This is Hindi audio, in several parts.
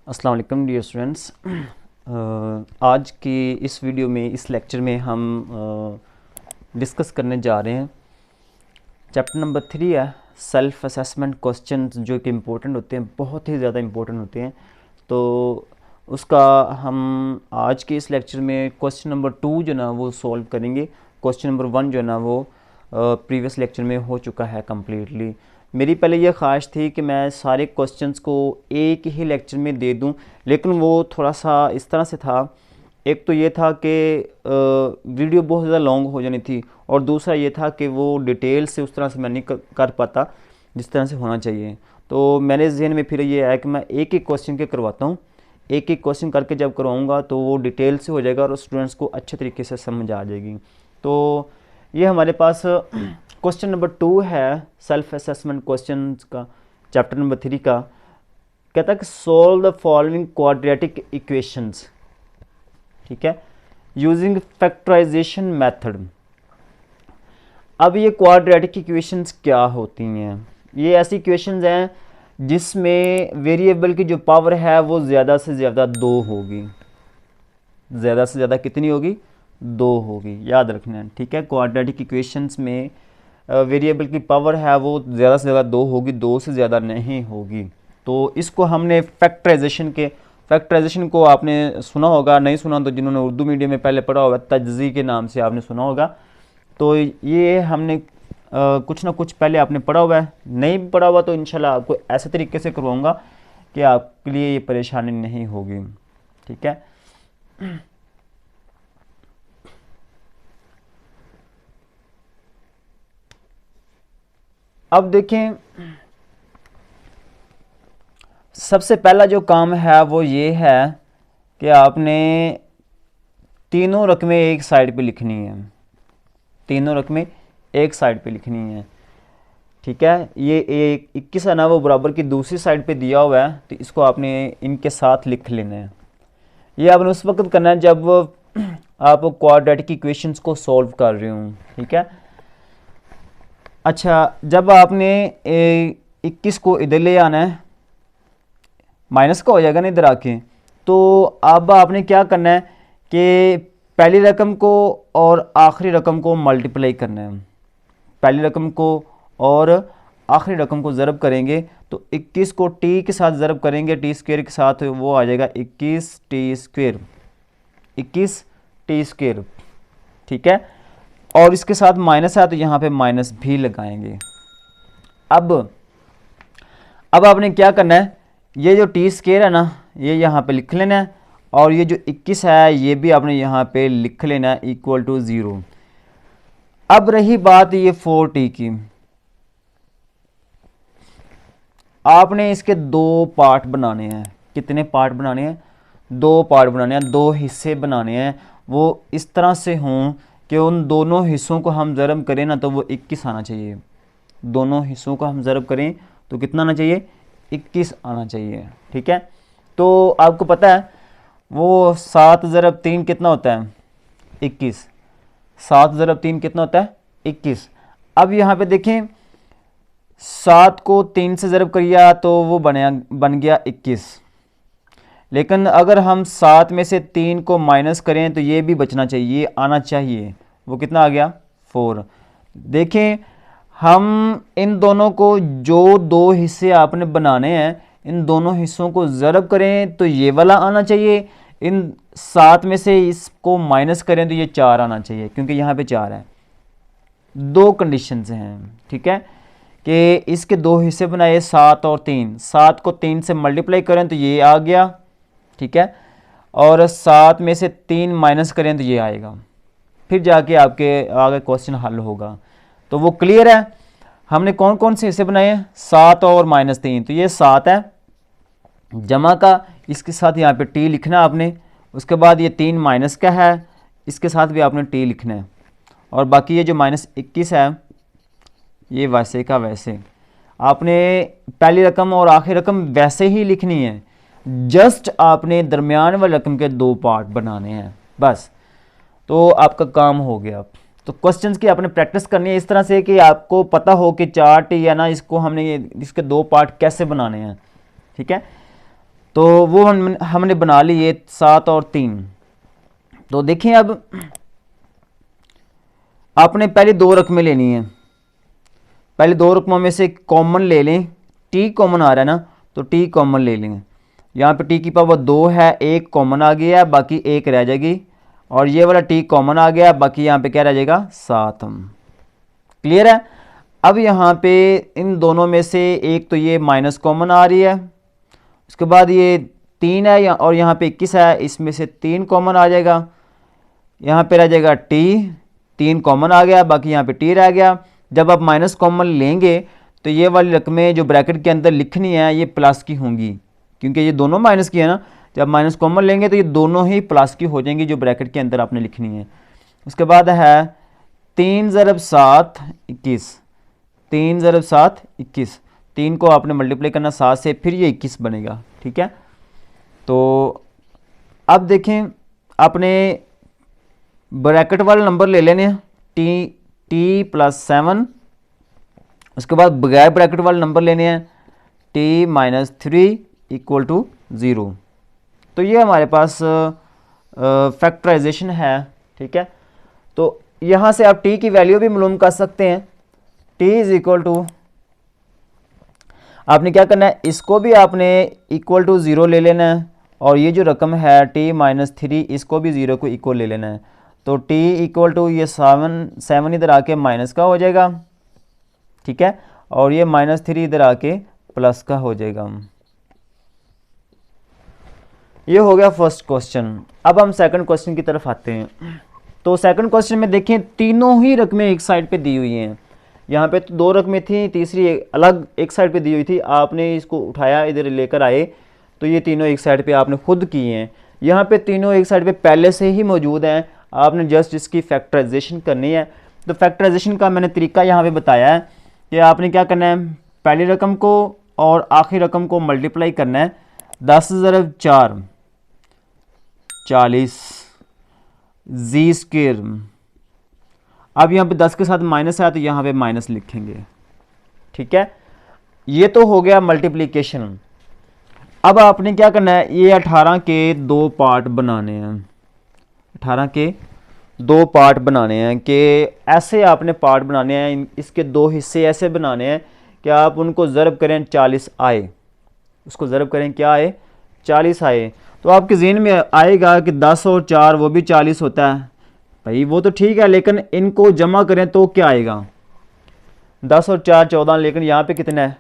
अस्सलाम वालेकुम डियर स्टूडेंट्स। आज की इस वीडियो में इस लेक्चर में हम डिस्कस करने जा रहे हैं चैप्टर नंबर 3 है सेल्फ असेसमेंट क्वेश्चन जो कि इम्पोर्टेंट होते हैं, बहुत ही ज़्यादा इम्पोर्टेंट होते हैं। तो उसका हम आज के इस लेक्चर में क्वेश्चन नंबर 2 जो ना वो सॉल्व करेंगे। क्वेश्चन नंबर 1 जो ना वो प्रीवियस लेक्चर में हो चुका है कम्प्लीटली। मेरी पहले ये ख्वाहिश थी कि मैं सारे क्वेश्चंस को एक ही लेक्चर में दे दूं, लेकिन वो थोड़ा सा इस तरह से था। एक तो ये था कि वीडियो बहुत ज़्यादा लॉन्ग हो जानी थी, और दूसरा ये था कि वो डिटेल से उस तरह से मैं नहीं कर पाता जिस तरह से होना चाहिए। तो मेरे जहन में फिर ये है कि मैं एक एक क्वेश्चन के करवाता हूँ। एक एक क्वेश्चन करके जब करवाऊँगा तो वो डिटेल से हो जाएगा और स्टूडेंट्स को अच्छे तरीके से समझ आ जाएगी। तो ये हमारे पास क्वेश्चन नंबर 2 है सेल्फ असेसमेंट क्वेश्चन का, चैप्टर नंबर 3 का। कहता है कि solve the following quadratic equations, ठीक है, यूजिंग फैक्टराइजेशन मेथड। अब ये क्वाड्रेटिक इक्वेशंस क्या होती हैं? ये ऐसी इक्वेशंस हैं जिसमें वेरिएबल की जो पावर है वो ज़्यादा से ज़्यादा 2 होगी। ज़्यादा से ज़्यादा कितनी होगी? 2 होगी, याद रखना है, ठीक है। क्वाड्रेटिक इक्वेशंस में वेरिएबल की पावर है वो ज़्यादा से ज़्यादा 2 होगी, 2 से ज़्यादा नहीं होगी। तो इसको हमने फैक्टराइजेशन को आपने सुना होगा, नहीं सुना तो जिन्होंने उर्दू मीडियम में पहले पढ़ा होगा तज्ज़ी के नाम से आपने सुना होगा। तो ये हमने कुछ ना कुछ पहले आपने पढ़ा हुआ है, नहीं पढ़ा हुआ तो इंशाल्लाह आपको ऐसे तरीके से करवाऊँगा कि आपके लिए ये परेशानी नहीं होगी, ठीक है। अब देखें, सबसे पहला जो काम है वो ये है कि आपने तीनों रकमें एक साइड पे लिखनी है। तीनों रकमें एक साइड पे लिखनी है, ठीक है। ये एक 21 है ना, वो बराबर की दूसरी साइड पे दिया हुआ है, तो इसको आपने इनके साथ लिख लेना है। ये आपने उस वक्त करना है जब आप क्वाड्रेटिक इक्वेशंस को सॉल्व कर रहे हो, ठीक है। अच्छा, जब आपने 21 को इधर ले आना है, माइनस का हो जाएगा ना इधर आके, तो अब आपने क्या करना है कि पहली रकम को और आखिरी रकम को मल्टीप्लाई करना है। पहली रकम को और आखिरी रकम को ज़रब करेंगे तो 21 को टी के साथ ज़रब करेंगे, टी स्क्वेयर के साथ, वो आ जाएगा 21 टी स्क्वेयर, 21 टी स्क्वेयर, ठीक है। और इसके साथ माइनस है तो यहाँ पे माइनस भी लगाएंगे। अब आपने क्या करना है, ये जो टी स्क्वेयर है ना ये यहाँ पे लिख लेना है, और ये जो 21 है ये भी आपने यहाँ पे लिख लेना है इक्वल टू 0। अब रही बात ये 4t की, आपने इसके 2 पार्ट बनाने हैं। कितने पार्ट बनाने हैं? 2 पार्ट बनाने हैं, 2 हिस्से बनाने हैं। वो इस तरह से हों कि उन दोनों हिस्सों को हम ज़रब करें ना तो वो 21 आना चाहिए। दोनों हिस्सों को हम ज़रब करें तो कितना आना चाहिए? 21 आना चाहिए, ठीक है। तो आपको पता है वो 7 ज़रब 3 कितना होता है? 21। 7 ज़रब 3 कितना होता है? 21। अब यहाँ पे देखें, 7 को 3 से ज़रब किया तो वो बन गया 21। लेकिन अगर हम 7 में से 3 को माइनस करें तो ये भी बचना चाहिए, ये आना चाहिए। वो कितना आ गया? 4। देखें, हम इन दोनों को जो 2 हिस्से आपने बनाने हैं, इन दोनों हिस्सों को ज़रब करें तो ये वाला आना चाहिए। इन 7 में से इसको माइनस करें तो ये 4 आना चाहिए, क्योंकि यहाँ पे 4 है। 2 कंडीशंस हैं, ठीक है, कि इसके 2 हिस्से बनाए 7 और 3। 7 को 3 से मल्टीप्लाई करें तो ये आ गया, ठीक है, और 7 में से 3 माइनस करें तो ये आएगा। फिर जाके आपके आगे क्वेश्चन हल होगा। तो वो क्लियर है। हमने कौन कौन से हिस्से बनाए हैं? 7 और -3। तो ये 7 है जमा का, इसके साथ यहाँ पे टी लिखना आपने। उसके बाद ये 3 माइनस का है, इसके साथ भी आपने टी लिखना है। और बाकी ये जो -21 है ये वैसे का वैसे। आपने पहली रकम और आखिरी रकम वैसे ही लिखनी है, जस्ट आपने दरमियान वाली रकम के 2 पार्ट बनाने हैं, बस। तो आपका काम हो गया। तो क्वेश्चंस की आपने प्रैक्टिस करनी है इस तरह से कि आपको पता हो कि 4t है ना, इसको हमने इसके 2 पार्ट कैसे बनाने हैं, ठीक है। तो वो हमने बना लिए 7 और 3। तो देखें अब आपने पहले दो रकमें लेनी है, पहले दो रकमों में से कॉमन ले लें, टी कॉमन आ रहा है ना, तो टी कॉमन ले लेंगे। यहाँ पे टी की पावर 2 है, एक कॉमन आ गया, बाकी एक रह जाएगी, और ये वाला टी कॉमन आ गया, बाकी यहाँ पे क्या रह जाएगा 7। क्लियर है। अब यहाँ पे इन दोनों में से एक तो ये माइनस कॉमन आ रही है, उसके बाद ये 3 है और यहाँ पे 21 है, इसमें से 3 कॉमन आ जाएगा, यहाँ पे रह जाएगा टी, 3 कॉमन आ गया, बाकी यहाँ पे टी रह गया। जब आप माइनस कॉमन लेंगे तो ये वाली रकमें जो ब्रैकेट के अंदर लिखनी है ये प्लस की होंगी, क्योंकि ये दोनों माइनस की है ना। जब माइनस कॉमन लेंगे तो ये दोनों ही प्लस की हो जाएंगी जो ब्रैकेट के अंदर आपने लिखनी है। उसके बाद है 3 × 7 21, 3 × 7 21, 3 को आपने मल्टीप्लाई करना 7 से, फिर ये 21 बनेगा। ठीक है, तो अब देखें आपने ब्रैकेट वाला नंबर ले लेने हैं टी प्लस 7, उसके बाद बगैर ब्रैकेट वाले नंबर लेने हैं टी माइनस 3 इक्वल टू 0। तो ये हमारे पास फैक्टराइजेशन है। ठीक है, तो यहाँ से आप टी की वैल्यू भी मालूम कर सकते हैं। टी इज इक्वल टू, आपने क्या करना है, इसको भी आपने इक्वल टू 0 ले लेना है, और ये जो रकम है टी माइनस 3 इसको भी 0 को इक्वल ले लेना है। तो टी इक्वल टू ये 7 इधर आके माइनस का हो जाएगा। ठीक है, और ये -3 इधर आके प्लस का हो जाएगा। ये हो गया फर्स्ट क्वेश्चन। अब हम सेकंड क्वेश्चन की तरफ आते हैं। तो सेकंड क्वेश्चन में देखें तीनों ही रकमें एक साइड पे दी हुई हैं। यहाँ पे तो 2 रकमें थी, तीसरी अलग एक साइड पे दी हुई थी, आपने इसको उठाया इधर लेकर आए, तो ये तीनों एक साइड पे आपने खुद किए हैं। यहाँ पे तीनों एक साइड पे पहले से ही मौजूद हैं, आपने जस्ट इसकी फैक्टराइजेशन करनी है। तो फैक्टराइजेशन का मैंने तरीका यहाँ पे बताया है कि आपने क्या करना है, पहली रकम को और आखिरी रकम को मल्टीप्लाई करना है। 10 × 4 40 जी स्क्वायर। अब यहाँ पे 10 के साथ माइनस है तो यहाँ पे माइनस लिखेंगे। ठीक है, ये तो हो गया मल्टीप्लिकेशन। अब आपने क्या करना है, ये 18 के 2 पार्ट बनाने हैं, 18 के 2 पार्ट बनाने हैं कि ऐसे आपने पार्ट बनाने हैं, इसके 2 हिस्से ऐसे बनाने हैं कि आप उनको ज़रब करें 40 आए, उसको ज़रब करें क्या आए 40 आए। तो आपके ज़हन में आएगा कि 10 और 4 वो भी 40 होता है, भाई वो तो ठीक है, लेकिन इनको जमा करें तो क्या आएगा, 10 और 4 14, लेकिन यहाँ पे कितना है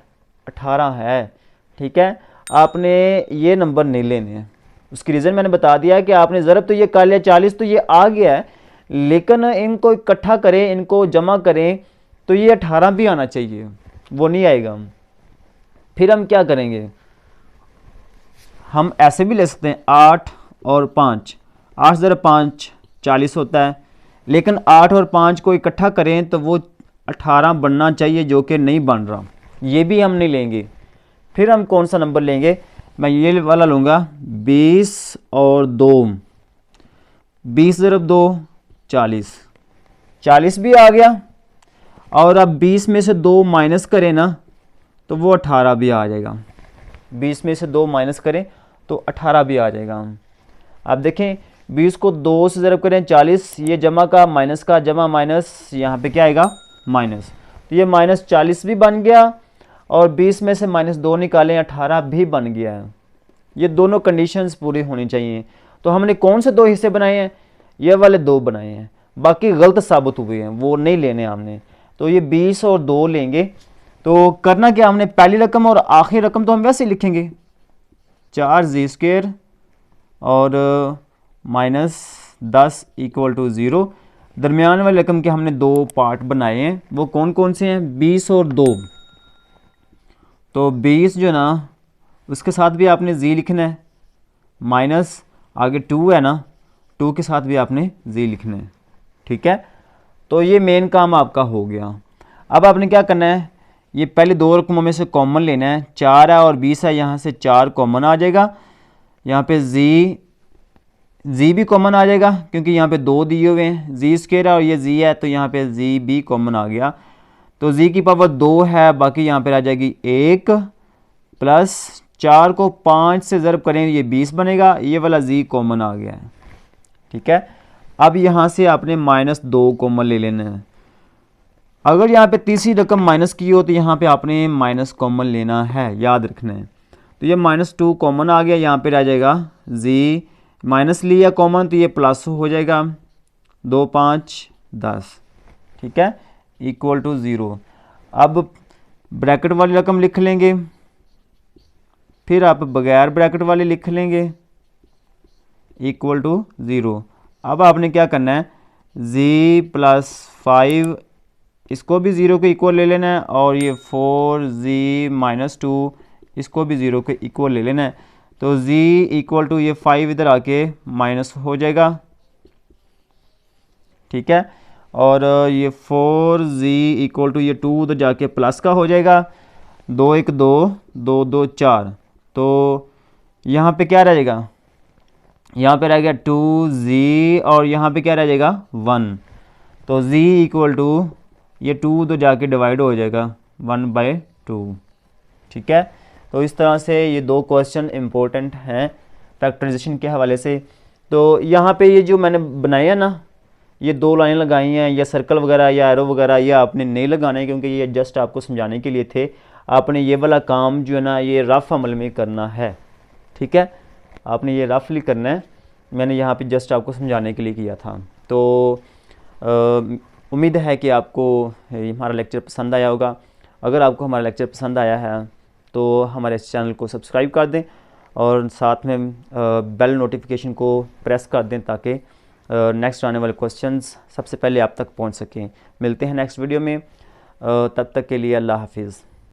18 है। ठीक है, आपने ये नंबर नहीं लेने हैं। उसकी रीज़न मैंने बता दिया है कि आपने ज़रब तो ये कर लिया 40 तो ये आ गया है, लेकिन इनको इकट्ठा करें, इनको जमा करें तो ये 18 भी आना चाहिए, वो नहीं आएगा। फिर हम क्या करेंगे, हम ऐसे भी ले सकते हैं 8 और 5, 8 × 5 40 होता है, लेकिन 8 और 5 को इकट्ठा करें तो वो 18 बनना चाहिए, जो कि नहीं बन रहा, ये भी हम नहीं लेंगे। फिर हम कौन सा नंबर लेंगे, मैं ये वाला लूँगा 20 और 2, 20 × 2 40, 40 भी आ गया, और अब 20 में से 2 माइनस करें ना तो वो 18 भी आ जाएगा, 20 में से 2 माइनस करें तो 18 भी आ जाएगा। अब देखें 20 को 2 से ज़रब करें 40, ये जमा का माइनस का, जमा माइनस, यहाँ पे क्या आएगा माइनस, तो ये -40 भी बन गया, और 20 में से -2 निकालें 18 भी बन गया है। ये दोनों कंडीशंस पूरी होनी चाहिए। तो हमने कौन से 2 हिस्से बनाए हैं, ये वाले 2 बनाए हैं, बाकी गलत साबित हुए हैं, वो नहीं लेने हमने। तो ये 20 और 2 लेंगे। तो करना क्या, हमने पहली रकम और आखिरी रकम तो हम वैसे ही लिखेंगे 4g² और -10 = 0। दरमियान वाली रकम के हमने 2 पार्ट बनाए हैं, वो कौन कौन से हैं, 20 और 2। तो 20 जो ना उसके साथ भी आपने जी लिखना है, माइनस आगे 2 है ना, 2 के साथ भी आपने जी लिखना है। ठीक है, तो ये मेन काम आपका हो गया। अब आपने क्या करना है, ये पहले 2 रकमों में से कॉमन लेना है, 4 है और 20 है, यहाँ से 4 कॉमन आ जाएगा, यहाँ पे जी भी कॉमन आ जाएगा क्योंकि यहाँ पे 2 दिए हुए हैं, जी² और ये जी है तो यहाँ पे जी भी कॉमन आ गया। तो जी की पावर 2 है, बाकी यहाँ पे आ जाएगी 1 + 4 को 5 से ज़रब करें ये 20 बनेगा, ये वाला z कॉमन आ गया है। ठीक है, अब यहाँ से आपने -2 कॉमन ले लेना है। अगर यहाँ पे तीसरी रकम माइनस की हो तो यहाँ पे आपने माइनस कॉमन लेना है, याद रखना है। तो ये -2 कॉमन आ गया, यहाँ पे रह जाएगा z, माइनस लिया कॉमन तो ये प्लस हो जाएगा, 2 5 10। ठीक है, इक्वल टू 0। अब ब्रैकेट वाली रकम लिख लेंगे, फिर आप बगैर ब्रैकेट वाली लिख लेंगे, इक्वल टू 0। अब आपने क्या करना है, z + 5 इसको भी 0 के इक्वल ले लेना है, और ये 4z - 2 इसको भी 0 के इक्वल ले लेना है। तो z इक्वल टू ये 5 इधर आके माइनस हो जाएगा। ठीक है, और ये 4z इक्वल टू ये 2 उधर जाके प्लस का हो जाएगा, 2 1 2 2 2 4। तो यहाँ पे क्या रह जाएगा, यहाँ पे रह गया 2z, और यहाँ पे क्या रह जाएगा 1। तो z इक्वल टू ये 2 तो जाके डिवाइड हो जाएगा 1/2। ठीक है, तो इस तरह से ये 2 क्वेश्चन इम्पोर्टेंट हैं फैक्टराइजेशन के हवाले से। तो यहाँ पे ये जो मैंने बनाया है ना, ये 2 लाइन लगाई हैं, या सर्कल वगैरह या एरो वगैरह, ये आपने नहीं लगाना है, क्योंकि ये जस्ट आपको समझाने के लिए थे। आपने ये वाला काम जो है ना ये रफ़ अमल में करना है। ठीक है, आपने ये रफली करना है, मैंने यहाँ पे जस्ट आपको समझाने के लिए किया था। तो उम्मीद है कि आपको हमारा लेक्चर पसंद आया होगा। अगर आपको हमारा लेक्चर पसंद आया है तो हमारे इस चैनल को सब्सक्राइब कर दें, और साथ में बेल नोटिफिकेशन को प्रेस कर दें, ताकि नेक्स्ट आने वाले क्वेश्चंस सबसे पहले आप तक पहुंच सकें। मिलते हैं नेक्स्ट वीडियो में, तब तक के लिए अल्लाह हाफिज़।